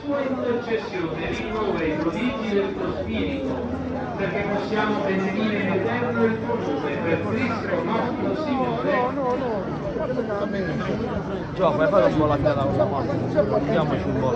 Sua intercessione rinnova i prodigi del tuo spirito, perché possiamo benedire in eterno il tuo nome per Cristo nostro Signore. Gio, fai fare un po' la cara con la mano, guardiamoci un po'.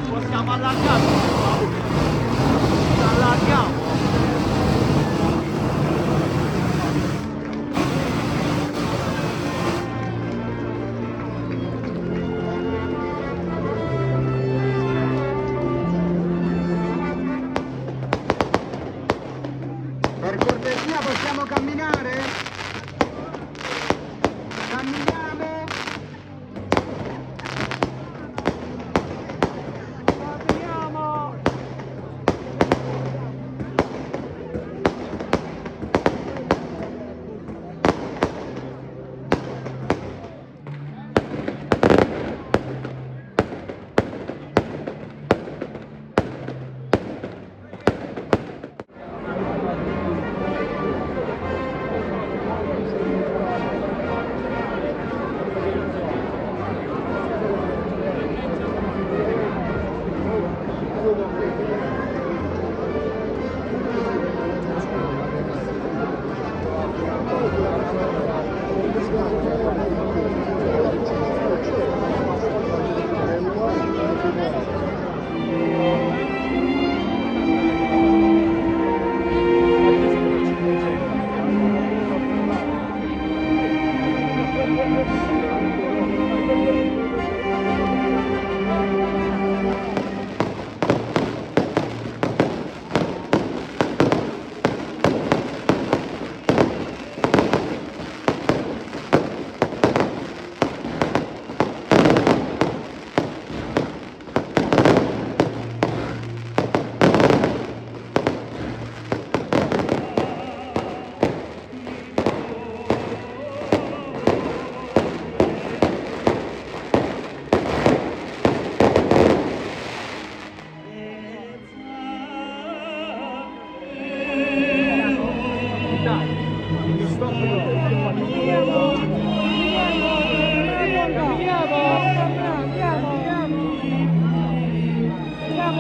Possiamo allargare? Allargiamo! Per cortesia possiamo camminare? Camminiamo?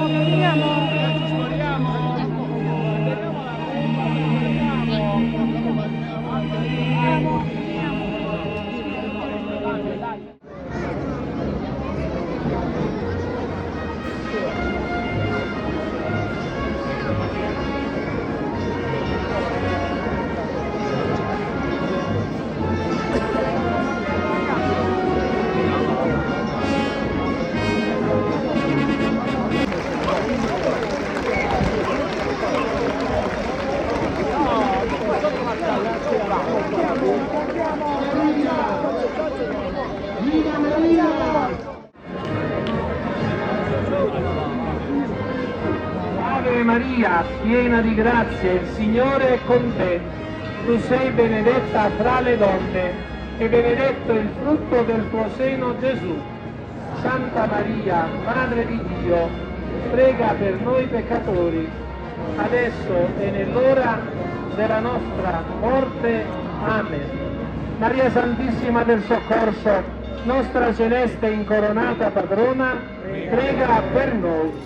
Camminiamo! Ave Maria, piena di grazia, il Signore è con te. Tu sei benedetta fra le donne e benedetto il frutto del tuo seno, Gesù. Santa Maria, Madre di Dio, prega per noi peccatori, adesso e nell'ora della nostra morte. Amen. Maria Santissima del Soccorso, nostra celeste incoronata padrona, prega per noi.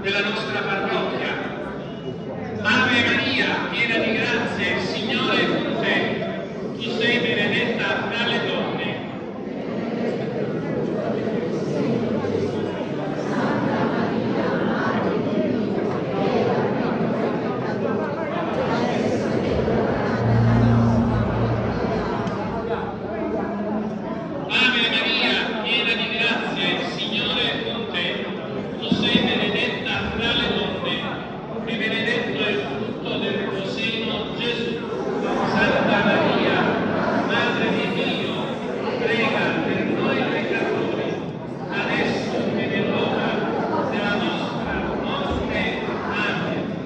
Della nostra parrocchia. Ave Maria, piena di grazia, il Signore è con te. Tu sei benedetta fra le donne. Ave Maria, piena di grazia, il Signore è con te. Tu sei benedetta fra le donne, e benedetto è il frutto del tuo seno, Gesù. Santa Maria, Madre di Dio, prega per noi peccatori, adesso e nell'ora della nostra morte. Amen.